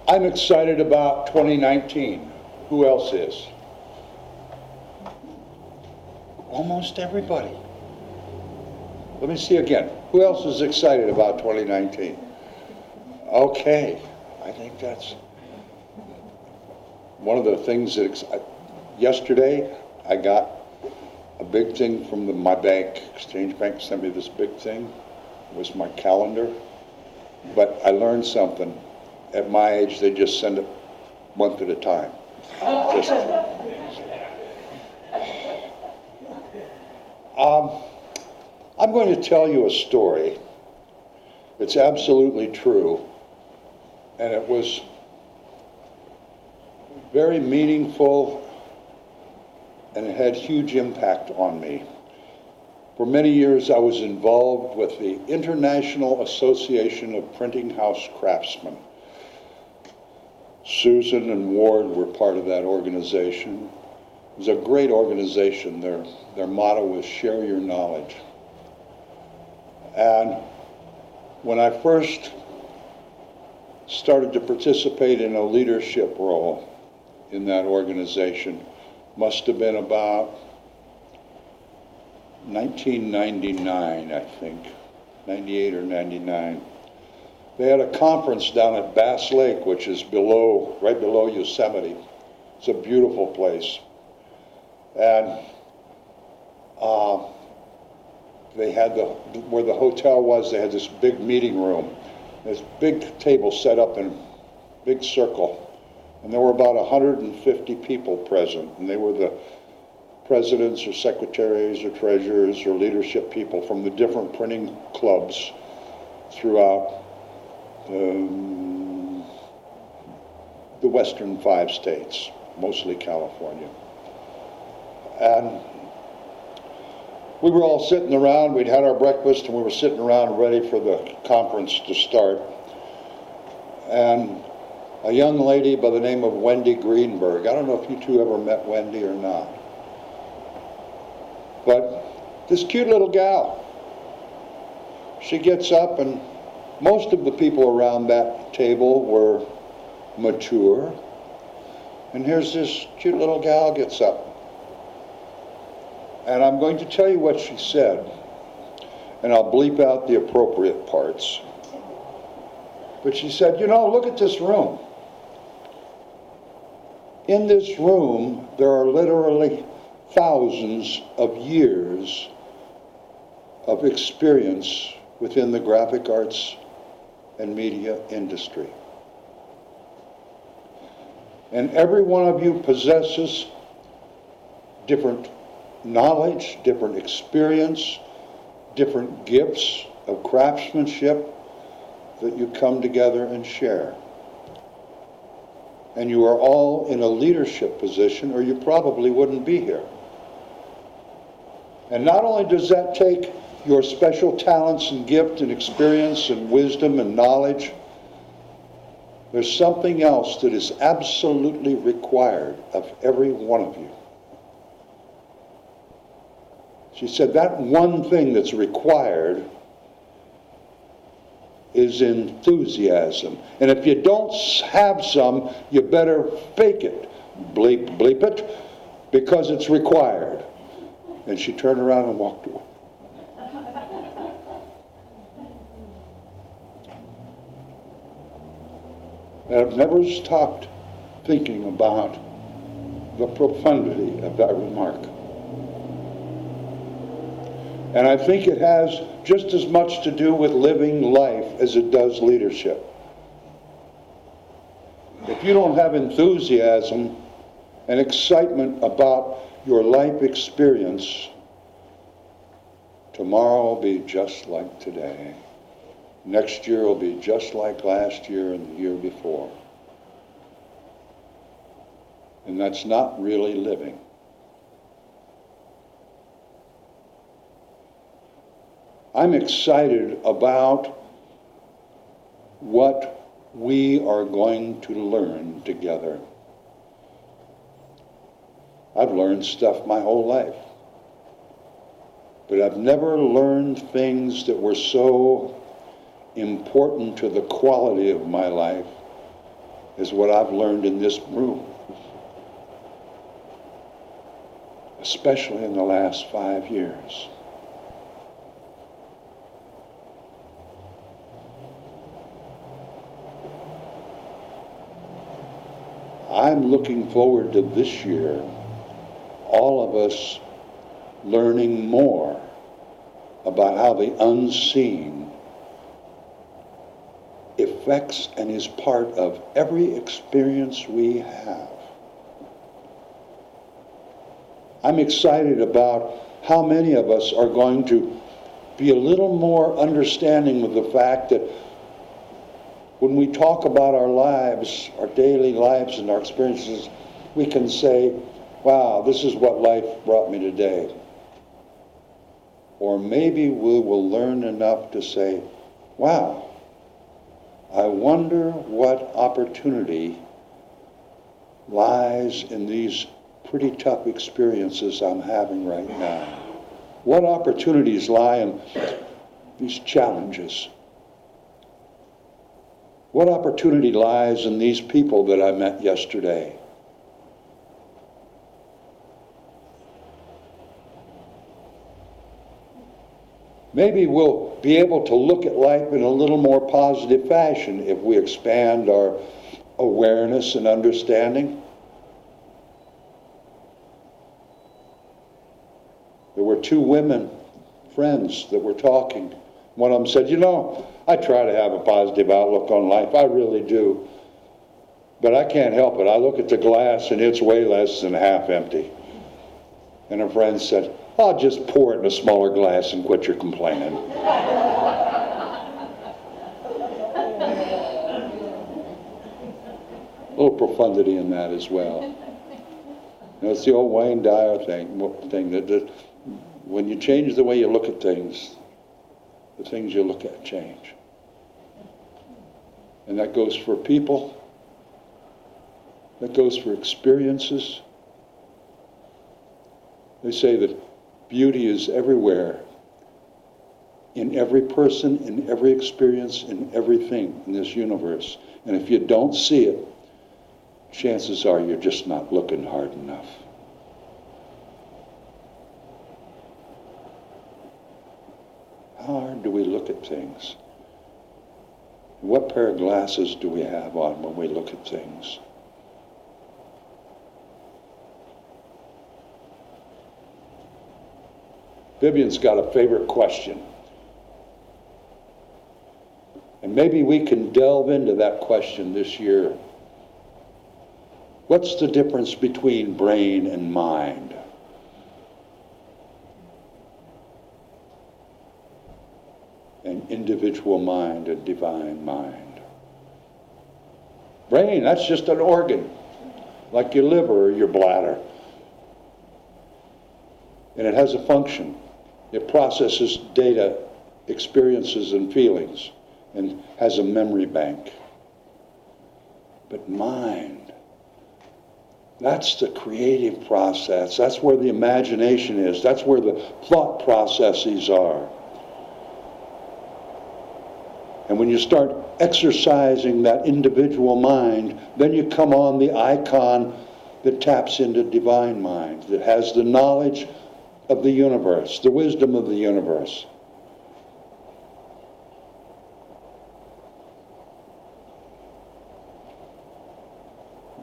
I'm excited about 2019. Who else is? Almost everybody. Let me see again. Who else is excited about 2019? Okay, I think that's one of the things that yesterday I got a big thing from my bank. Exchange Bank sent me this big thing. It was my calendar. But I learned something. At my age, they just send it month at a time. Just, I'm going to tell you a story. It's absolutely true. And it was very meaningful, and it had huge impact on me. For many years, I was involved with the International Association of Printing House Craftsmen. Susan and Ward were part of that organization. It was a great organization. Their motto was share your knowledge. And when I first started to participate in a leadership role in that organization, must have been about 1999, I think, 98 or 99. They had a conference down at Bass Lake, which is right below Yosemite. It's a beautiful place. And they had where the hotel was, they had this big meeting room. This big table set up in a big circle. And there were about 150 people present. And they were the presidents or secretaries or treasurers or leadership people from the different printing clubs throughout the western 5 states, mostly California. And we were all sitting around, we'd had our breakfast, and we were sitting around ready for the conference to start. And a young lady by the name of Wendy Greenberg, I don't know if you two ever met Wendy or not, but this cute little gal, she gets up, and most of the people around that table were mature, and here's this cute little gal gets up. And I'm going to tell you what she said, and I'll bleep out the appropriate parts. But she said, you know, look at this room. In this room, there are literally thousands of years of experience within the graphic arts and media industry. And every one of you possesses different knowledge, different experience, different gifts of craftsmanship that you come together and share. And you are all in a leadership position, or you probably wouldn't be here. And not only does that take your special talents and gift and experience and wisdom and knowledge, there's something else that is absolutely required of every one of you. She said that one thing that's required is enthusiasm. And if you don't have some, you better fake it. Bleep, bleep it, because it's required. And she turned around and walked away. And I've never stopped thinking about the profundity of that remark. And I think it has just as much to do with living life as it does leadership. If you don't have enthusiasm and excitement about your life experience, tomorrow will be just like today. Next year will be just like last year and the year before. And that's not really living. I'm excited about what we are going to learn together. I've learned stuff my whole life, but I've never learned things that were so important to the quality of my life is what I've learned in this room, especially in the last 5 years. I'm looking forward to this year, all of us learning more about how the unseen affects and is part of every experience we have. I'm excited about how many of us are going to be a little more understanding of the fact that when we talk about our lives, our daily lives and our experiences, we can say, wow, this is what life brought me today. Or maybe we will learn enough to say, wow, I wonder what opportunity lies in these pretty tough experiences I'm having right now. What opportunities lie in these challenges? What opportunity lies in these people that I met yesterday? Maybe we'll be able to look at life in a little more positive fashion if we expand our awareness and understanding. There were 2 women, friends, that were talking. One of them said, you know, I try to have a positive outlook on life. I really do. But I can't help it. I look at the glass and it's way less than half empty. And a friend said, I'll just pour it in a smaller glass and quit your complaining. A little profundity in that as well. You know, it's the old Wayne Dyer thing that when you change the way you look at things, the things you look at change. And that goes for people. That goes for experiences. They say that beauty is everywhere, in every person, in every experience, in everything in this universe. And if you don't see it, chances are you're just not looking hard enough. How hard do we look at things? What pair of glasses do we have on when we look at things? Vivian's got a favorite question. And maybe we can delve into that question this year. What's the difference between brain and mind? An individual mind, a divine mind. Brain, that's just an organ, like your liver or your bladder. And it has a function. It processes data, experiences, and feelings, and has a memory bank. But mind, that's the creative process. That's where the imagination is. That's where the thought processes are. And when you start exercising that individual mind, then you come on the icon that taps into divine mind, that has the knowledge of the universe, the wisdom of the universe.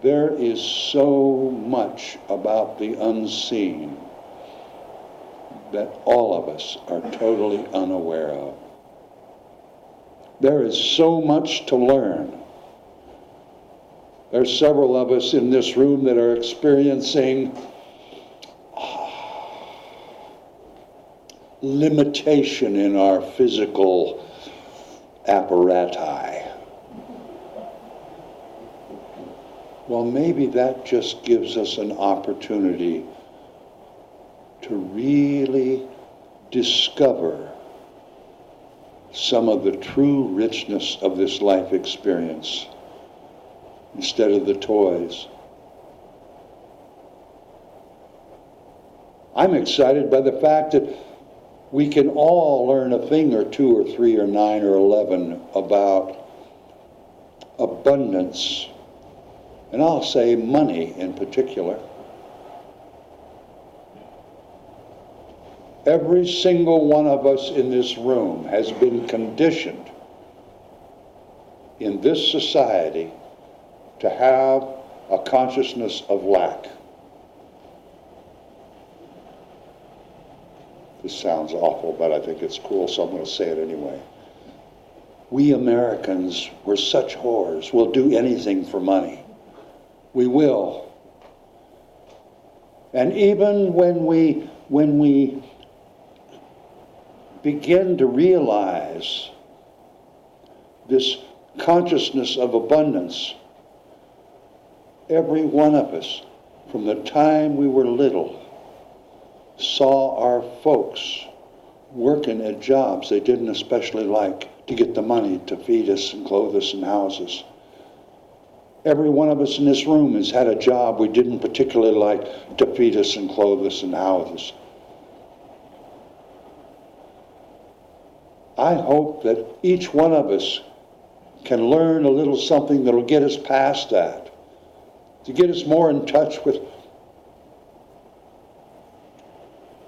There is so much about the unseen that all of us are totally unaware of. There is so much to learn. There's several of us in this room that are experiencing limitation in our physical apparati. Well, maybe that just gives us an opportunity to really discover some of the true richness of this life experience instead of the toys. I'm excited by the fact that we can all learn a thing or 2 or 3 or 9 or 11 about abundance and I'll say money in particular. Every single one of us in this room has been conditioned in this society to have a consciousness of lack. This sounds awful, but I think it's cool, so I'm going to say it anyway. We Americans, we're such whores. We'll do anything for money. We will. And even when we begin to realize this consciousness of abundance, every one of us, from the time we were little, saw our folks working at jobs they didn't especially like to get the money to feed us and clothe us and house us. Every one of us in this room has had a job we didn't particularly like to feed us and clothe us and house us. I hope that each one of us can learn a little something that'll get us past that, to get us more in touch with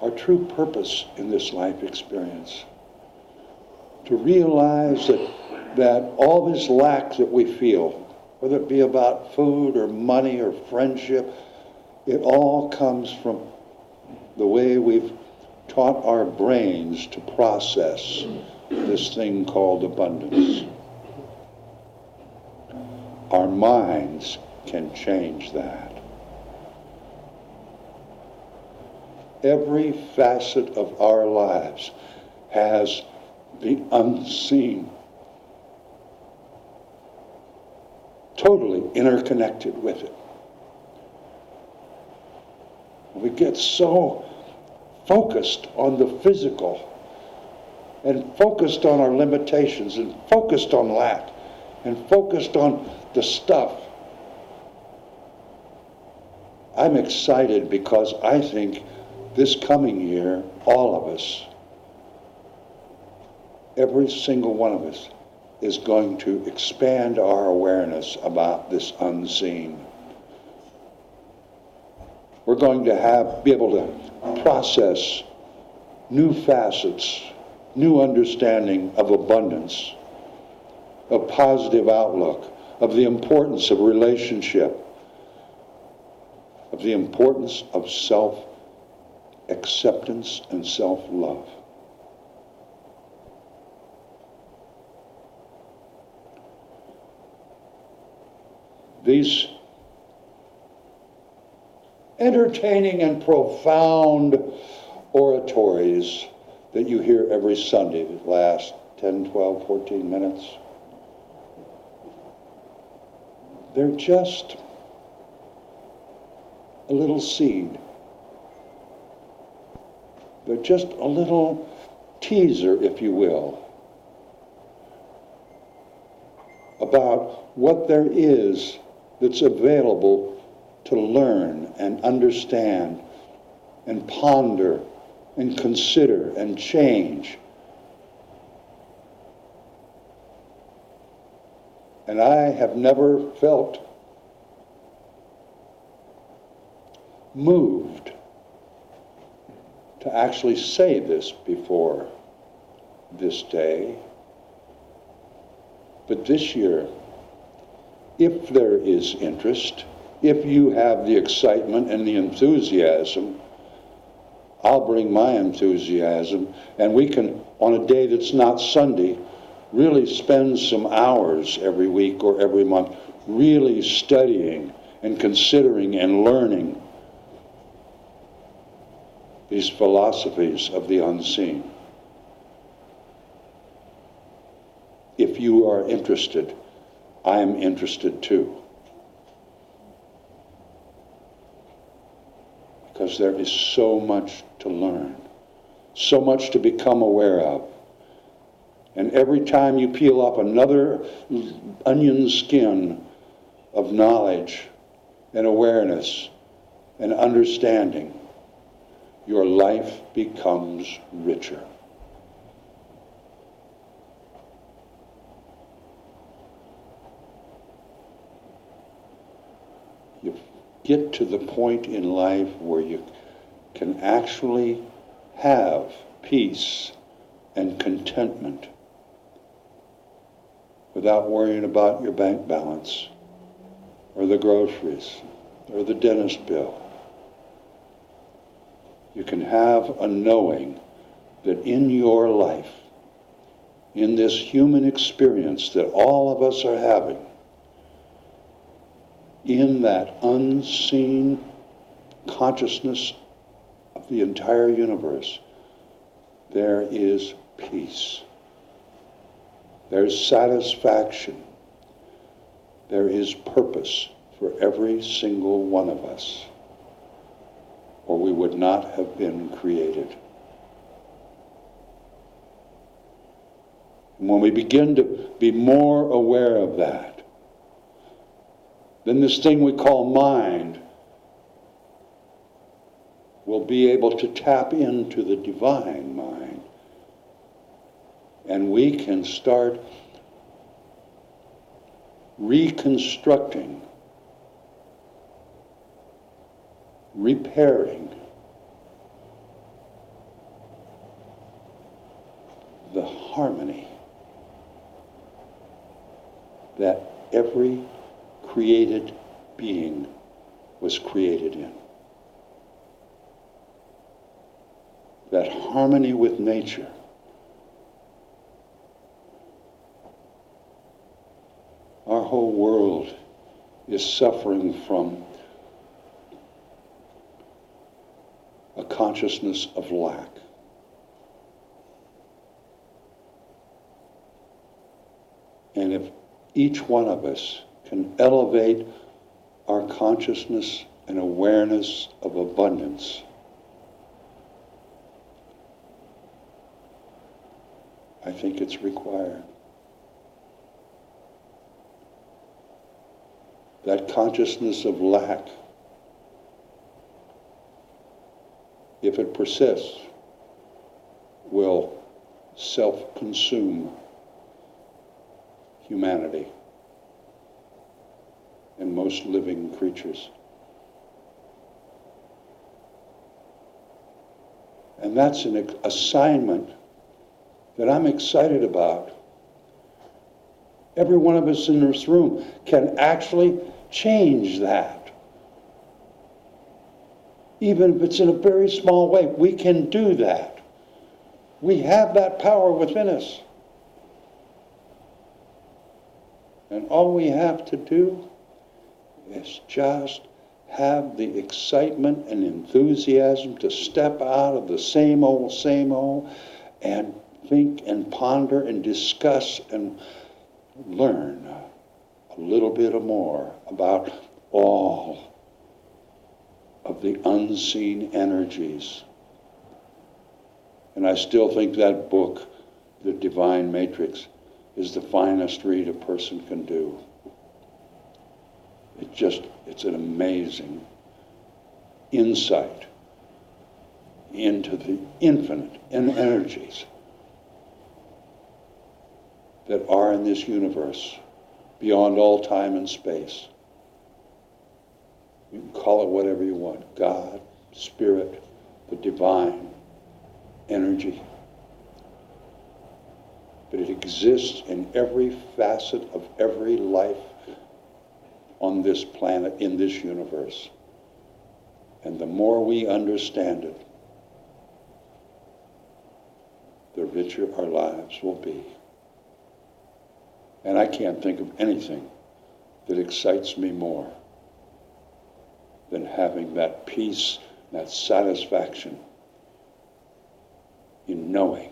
our true purpose in this life experience. To realize that all this lack that we feel, whether it be about food or money or friendship, it all comes from the way we've taught our brains to process this thing called abundance. Our minds can change that. Every facet of our lives has the unseen totally interconnected with it. We get so focused on the physical and focused on our limitations and focused on lack and focused on the stuff. I'm excited because I think this coming year, all of us, every single one of us, is going to expand our awareness about this unseen. We're going to be able to process new facets, new understanding of abundance, of positive outlook, of the importance of relationship, of the importance of self-acceptance and self-love. These entertaining and profound oratories that you hear every Sunday that last 10, 12, 14 minutes, they're just a little seed. They're just a little teaser, if you will, about what there is that's available to learn and understand and ponder and consider and change. And I have never felt moved to actually say this before this day. But this year, if there is interest, if you have the excitement and the enthusiasm, I'll bring my enthusiasm, and we can, on a day that's not Sunday, really spend some hours every week or every month really studying and considering and learning these philosophies of the unseen. If you are interested, I am interested too. Because there is so much to learn, so much to become aware of. And every time you peel up another onion skin of knowledge and awareness and understanding, your life becomes richer. you get to the point in life where you can actually have peace and contentment without worrying about your bank balance or the groceries or the dentist bill. You can have a knowing that in your life, in this human experience that all of us are having, in that unseen consciousness of the entire universe, there is peace. There's satisfaction. There is purpose for every single one of us, or we would not have been created. And when we begin to be more aware of that, then this thing we call mind will be able to tap into the divine mind. And we can start reconstructing, repairing the harmony that every created being was created in. That harmony with nature. Our whole world is suffering from a consciousness of lack. And if each one of us can elevate our consciousness and awareness of abundance, I think it's required. That consciousness of lack, if it persists, will self-consume humanity and most living creatures. And that's an assignment that I'm excited about. Every one of us in this room can actually change that. Even if it's in a very small way, we can do that. We have that power within us. And all we have to do is just have the excitement and enthusiasm to step out of the same old, and think and ponder and discuss and learn a little bit more about all of the unseen energies. And I still think that book, The Divine Matrix, is the finest read a person can do. It's an amazing insight into the infinite energies that are in this universe, beyond all time and space. You can call it whatever you want: God, Spirit, the divine energy. But it exists in every facet of every life on this planet, in this universe. And the more we understand it, the richer our lives will be. And I can't think of anything that excites me more than having that peace, that satisfaction in knowing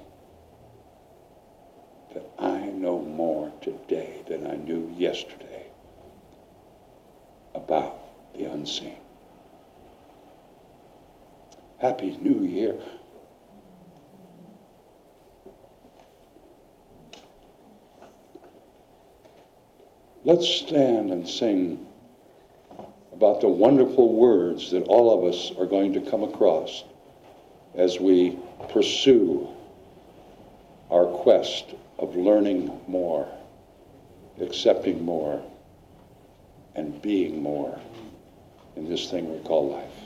that I know more today than I knew yesterday about the unseen. Happy New Year. Let's stand and sing about the wonderful words that all of us are going to come across as we pursue our quest of learning more, accepting more, and being more this thing we call life.